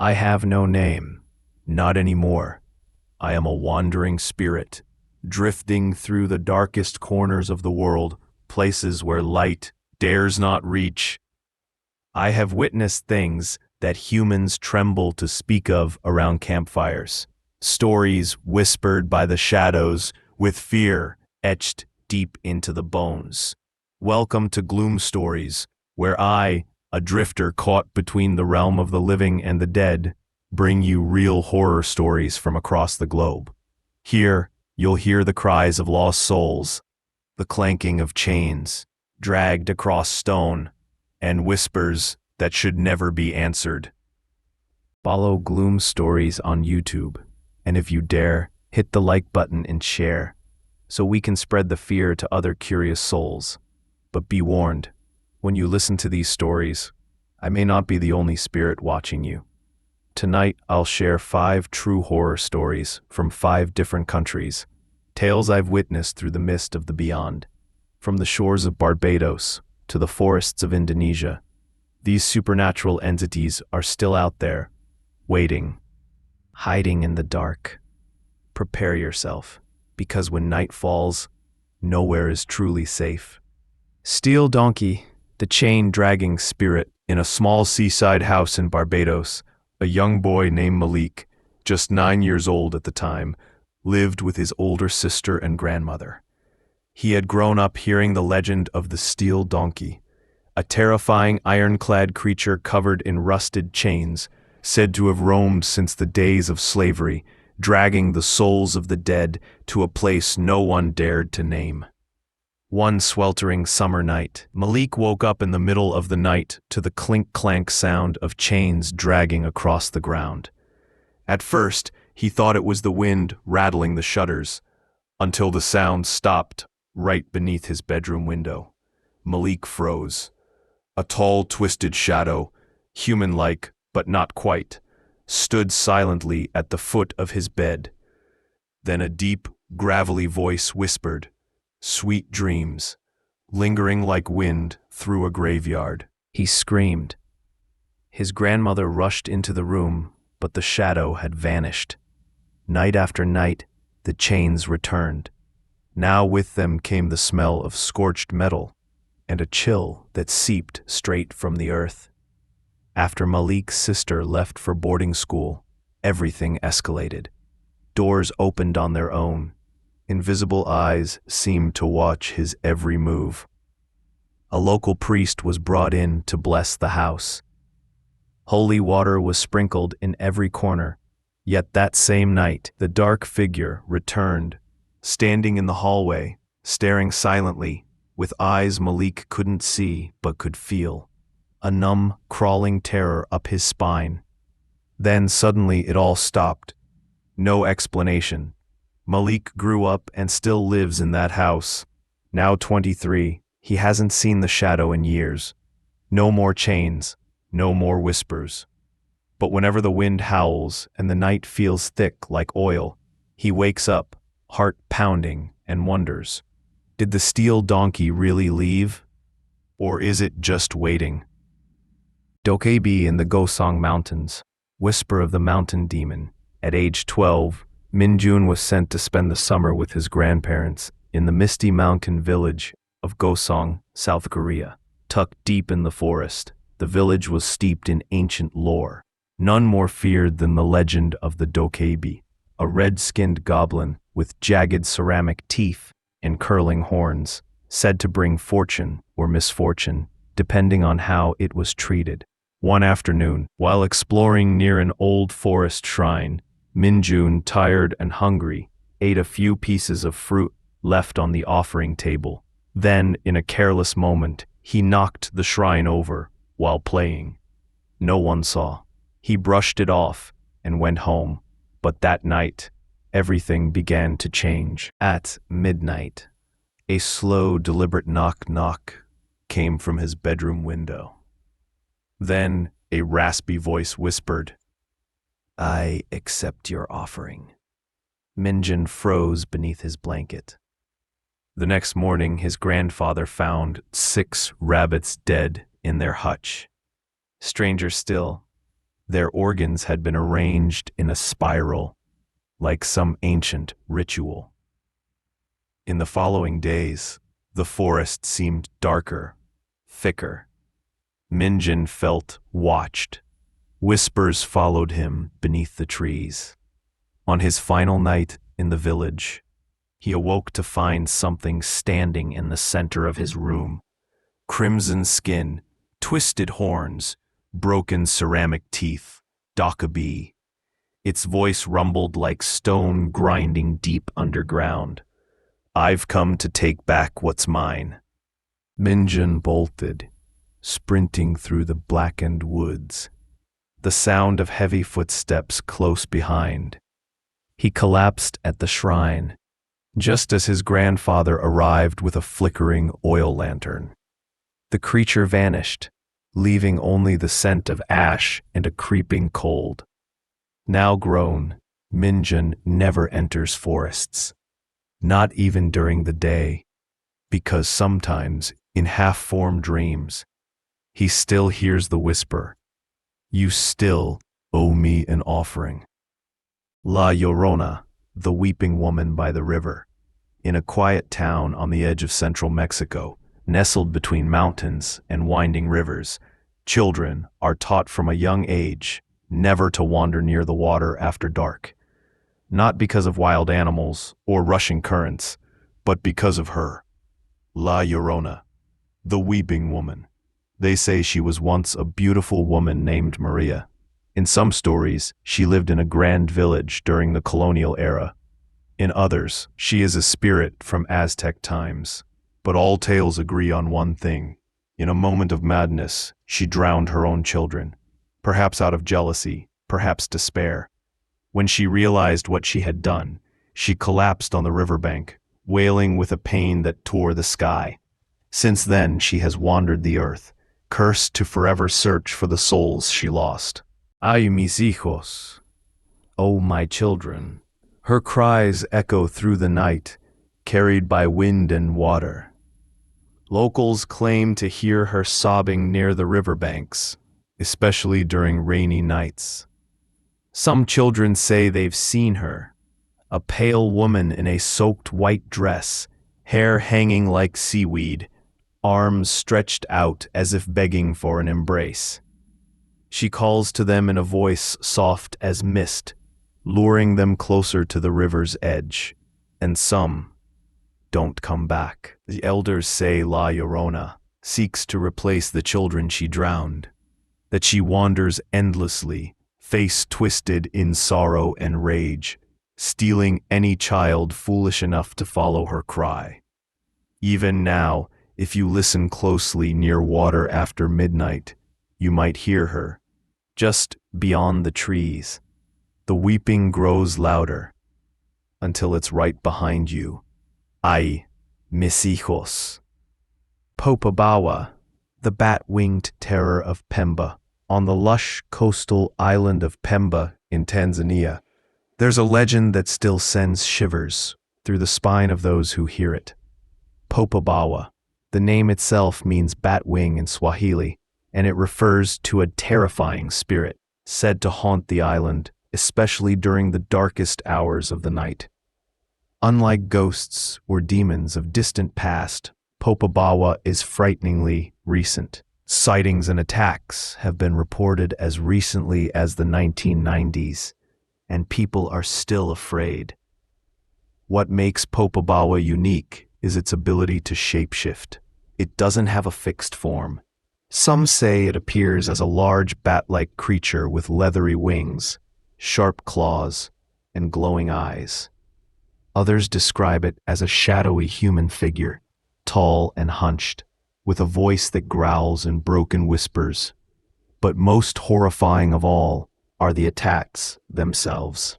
I have no name, not anymore. I am a wandering spirit, drifting through the darkest corners of the world, places where light dares not reach. I have witnessed things that humans tremble to speak of around campfires, stories whispered by the shadows with fear etched deep into the bones. Welcome to Gloom Stories, where I, a drifter caught between the realm of the living and the dead, bring you real horror stories from across the globe. Here, you'll hear the cries of lost souls, the clanking of chains dragged across stone, and whispers that should never be answered. Follow Gloom Stories on YouTube, and if you dare, hit the like button and share, so we can spread the fear to other curious souls. But be warned, when you listen to these stories, I may not be the only spirit watching you. Tonight, I'll share 5 true horror stories from 5 different countries, tales I've witnessed through the mist of the beyond. From the shores of Barbados to the forests of Indonesia, these supernatural entities are still out there, waiting, hiding in the dark. Prepare yourself, because when night falls, nowhere is truly safe. Steel Donkey, the chain-dragging spirit in a small seaside house in Barbados. A young boy named Malik, just 9 years old at the time, lived with his older sister and grandmother. He had grown up hearing the legend of the Steel Donkey, a terrifying ironclad creature covered in rusted chains, said to have roamed since the days of slavery, dragging the souls of the dead to a place no one dared to name. One sweltering summer night, Malik woke up in the middle of the night to the clink-clank sound of chains dragging across the ground. At first, he thought it was the wind rattling the shutters, until the sound stopped right beneath his bedroom window. Malik froze. A tall, twisted shadow, human-like but not quite, stood silently at the foot of his bed. Then a deep, gravelly voice whispered, "Sweet dreams," lingering like wind through a graveyard. He screamed. His grandmother rushed into the room, but the shadow had vanished. Night after night, the chains returned. Now with them came the smell of scorched metal and a chill that seeped straight from the earth. After Malik's sister left for boarding school, everything escalated. Doors opened on their own. Invisible eyes seemed to watch his every move. A local priest was brought in to bless the house. Holy water was sprinkled in every corner, yet that same night the dark figure returned, standing in the hallway, staring silently, with eyes Malik couldn't see but could feel, a numb, crawling terror up his spine. Then suddenly it all stopped. No explanation. Malik grew up and still lives in that house. Now 23, he hasn't seen the shadow in years. No more chains, no more whispers. But whenever the wind howls and the night feels thick like oil, he wakes up, heart pounding, and wonders, did the Steel Donkey really leave? Or is it just waiting? Dokkaebi in the Gosong Mountains, Whisper of the Mountain Demon. At age 12, Minjun was sent to spend the summer with his grandparents in the misty mountain village of Gosong, South Korea. Tucked deep in the forest, the village was steeped in ancient lore. None more feared than the legend of the Dokkaebi, a red-skinned goblin with jagged ceramic teeth and curling horns, said to bring fortune or misfortune, depending on how it was treated. One afternoon, while exploring near an old forest shrine, Minjun, tired and hungry, ate a few pieces of fruit left on the offering table. Then, in a careless moment, he knocked the shrine over while playing. No one saw. He brushed it off and went home. But that night, everything began to change. At midnight, a slow, deliberate knock-knock came from his bedroom window. Then a raspy voice whispered, "I accept your offering." Minjun froze beneath his blanket. The next morning, his grandfather found 6 rabbits dead in their hutch. Stranger still, Their organs had been arranged in a spiral, like some ancient ritual. In the following days, the forest seemed darker, thicker. Minjin felt watched. Whispers followed him beneath the trees. On his final night in the village, he awoke to find something standing in the center of his room. Crimson skin, twisted horns, broken ceramic teeth, Dakabi. Its voice rumbled like stone grinding deep underground. I've come to take back what's mine. Minjin bolted, sprinting through the blackened woods, the sound of heavy footsteps close behind. He collapsed at the shrine, just as his grandfather arrived with a flickering oil lantern. The creature vanished, leaving only the scent of ash and a creeping cold. Now grown, Minjin never enters forests, not even during the day, because sometimes, in half-formed dreams, he still hears the whisper, "You still owe me an offering." La Llorona, the weeping woman by the river, in a quiet town on the edge of central Mexico, nestled between mountains and winding rivers, children are taught from a young age never to wander near the water after dark, not because of wild animals or rushing currents, but because of her, La Llorona, the weeping woman. They say she was once a beautiful woman named Maria. In some stories, she lived in a grand village during the colonial era. In others, she is a spirit from Aztec times. But all tales agree on one thing. In a moment of madness, she drowned her own children, perhaps out of jealousy, perhaps despair. When she realized what she had done, she collapsed on the riverbank, wailing with a pain that tore the sky. Since then, she has wandered the earth, cursed to forever search for the souls she lost. Ay, mis hijos, oh my children. Her cries echo through the night, carried by wind and water. Locals claim to hear her sobbing near the riverbanks, especially during rainy nights. Some children say they've seen her, a pale woman in a soaked white dress, hair hanging like seaweed, arms stretched out as if begging for an embrace. She calls to them in a voice soft as mist, luring them closer to the river's edge, and some don't come back. The elders say La Llorona seeks to replace the children she drowned, that she wanders endlessly, face twisted in sorrow and rage, stealing any child foolish enough to follow her cry. Even now, if you listen closely near water after midnight, you might hear her, just beyond the trees. The weeping grows louder, until it's right behind you. Ay, mis hijos. Popobawa, the bat-winged terror of Pemba, on the lush coastal island of Pemba in Tanzania. There's a legend that still sends shivers through the spine of those who hear it. Popobawa. The name itself means bat wing in Swahili, and it refers to a terrifying spirit said to haunt the island, especially during the darkest hours of the night. Unlike ghosts or demons of distant past, Popobawa is frighteningly recent. Sightings and attacks have been reported as recently as the 1990s, and people are still afraid. What makes Popobawa unique is its ability to shapeshift. It doesn't have a fixed form. Some say it appears as a large bat-like creature with leathery wings, sharp claws, and glowing eyes. Others describe it as a shadowy human figure, tall and hunched, with a voice that growls in broken whispers. But most horrifying of all are the attacks themselves.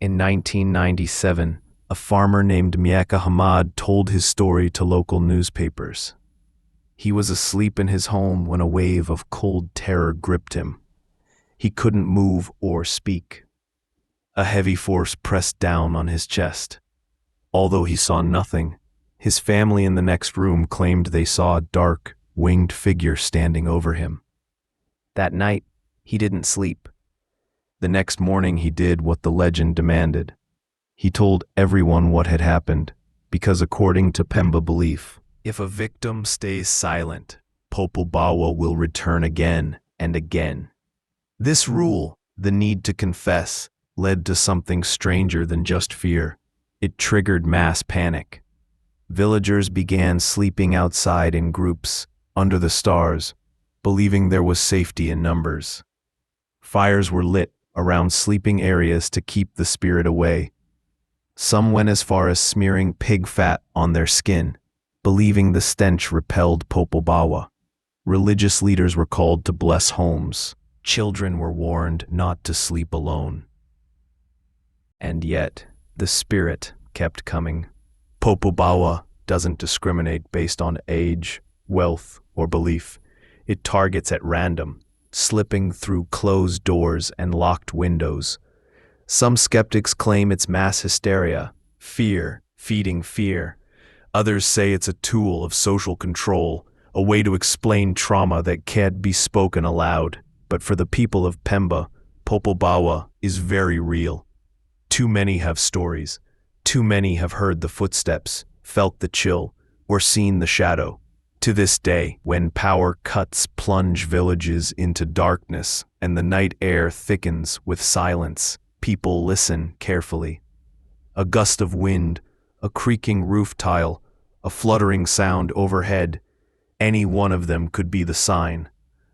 In 1997, a farmer named Mieka Hamad told his story to local newspapers. He was asleep in his home when a wave of cold terror gripped him. He couldn't move or speak. A heavy force pressed down on his chest. Although he saw nothing, his family in the next room claimed they saw a dark, winged figure standing over him. That night, He didn't sleep. The next morning he did what the legend demanded. He told everyone what had happened, because according to Pemba belief, if a victim stays silent, Popobawa will return again and again. This rule, the need to confess, led to something stranger than just fear. It triggered mass panic. Villagers began sleeping outside in groups, under the stars, believing there was safety in numbers. Fires were lit around sleeping areas to keep the spirit away. Some went as far as smearing pig fat on their skin, believing the stench repelled Popobawa. Religious leaders were called to bless homes. Children were warned not to sleep alone. And yet, the spirit kept coming. Popobawa doesn't discriminate based on age, wealth, or belief. It targets at random, slipping through closed doors and locked windows. Some skeptics claim it's mass hysteria, fear, feeding fear. Others say it's a tool of social control, a way to explain trauma that can't be spoken aloud. But for the people of Pemba, Popobawa is very real. Too many have stories. Too many have heard the footsteps, felt the chill, or seen the shadow. To this day, when power cuts plunge villages into darkness and the night air thickens with silence, people listen carefully. A gust of wind, a creaking roof tile, a fluttering sound overhead, any one of them could be the sign.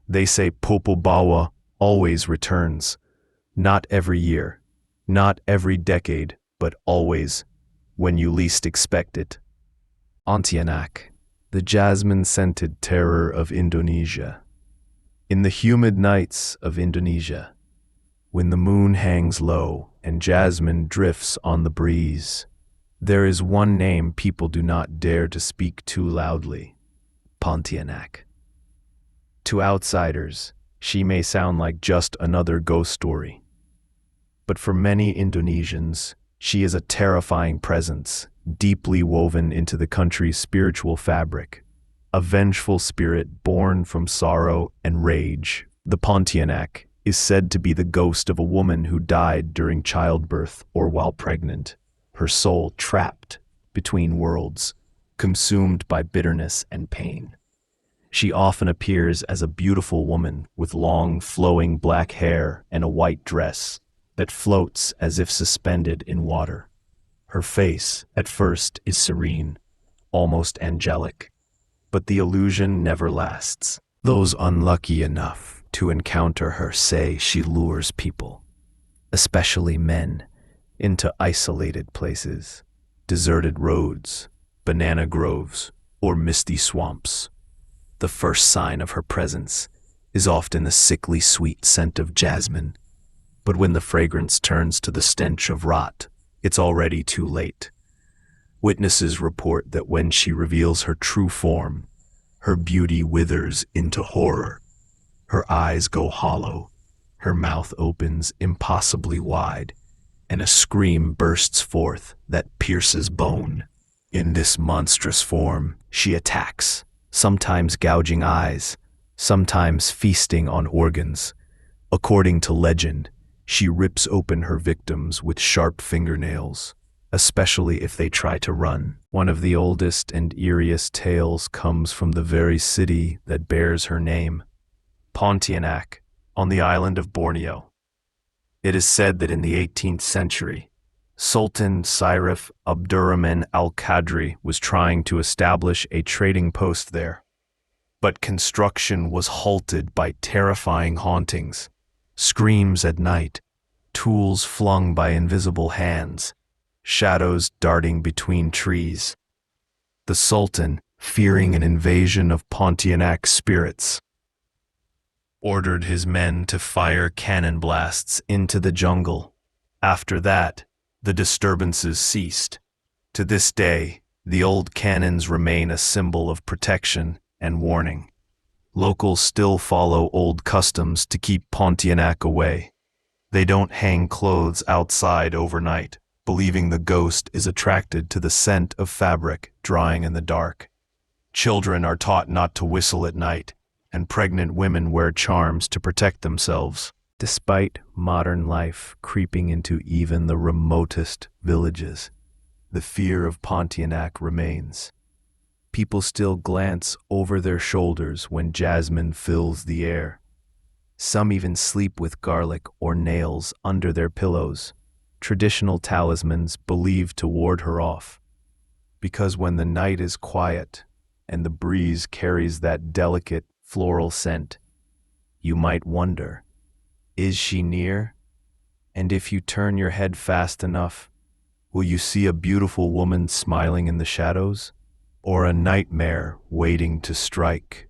They say Popobawa always returns. Not every year, not every decade, but always, when you least expect it. Pontianak, the jasmine-scented terror of Indonesia. In the humid nights of Indonesia, when the moon hangs low and jasmine drifts on the breeze, there is one name people do not dare to speak too loudly: Pontianak. To outsiders, she may sound like just another ghost story. But for many Indonesians, she is a terrifying presence, deeply woven into the country's spiritual fabric. A vengeful spirit born from sorrow and rage, the Pontianak is said to be the ghost of a woman who died during childbirth or while pregnant, her soul trapped between worlds, consumed by bitterness and pain. She often appears as a beautiful woman with long, flowing black hair and a white dress that floats as if suspended in water. Her face, at first, is serene, almost angelic, but the illusion never lasts. Those unlucky enough to encounter her say she lures people, especially men, into isolated places, deserted roads, banana groves, or misty swamps. The first sign of her presence is often the sickly sweet scent of jasmine, but when the fragrance turns to the stench of rot, it's already too late. Witnesses report that when she reveals her true form, her beauty withers into horror. Her eyes go hollow, her mouth opens impossibly wide, and a scream bursts forth that pierces bone. In this monstrous form, she attacks, sometimes gouging eyes, sometimes feasting on organs. According to legend, she rips open her victims with sharp fingernails, especially if they try to run. One of the oldest and eeriest tales comes from the very city that bears her name, Pontianak, on the island of Borneo. It is said that in the 18th century, Sultan Sirif Abdurrahman al-Qadri was trying to establish a trading post there. But construction was halted by terrifying hauntings, screams at night, tools flung by invisible hands, shadows darting between trees. The Sultan, fearing an invasion of Pontianak spirits, ordered his men to fire cannon blasts into the jungle. After that, the disturbances ceased. To this day, the old cannons remain a symbol of protection and warning. Locals still follow old customs to keep Pontianak away. They don't hang clothes outside overnight, believing the ghost is attracted to the scent of fabric drying in the dark. Children are taught not to whistle at night, and pregnant women wear charms to protect themselves. Despite modern life creeping into even the remotest villages, the fear of Pontianak remains. People still glance over their shoulders when jasmine fills the air. Some even sleep with garlic or nails under their pillows, traditional talismans believed to ward her off. Because when the night is quiet and the breeze carries that delicate floral scent, you might wonder, is she near? And if you turn your head fast enough, will you see a beautiful woman smiling in the shadows? Or a nightmare waiting to strike?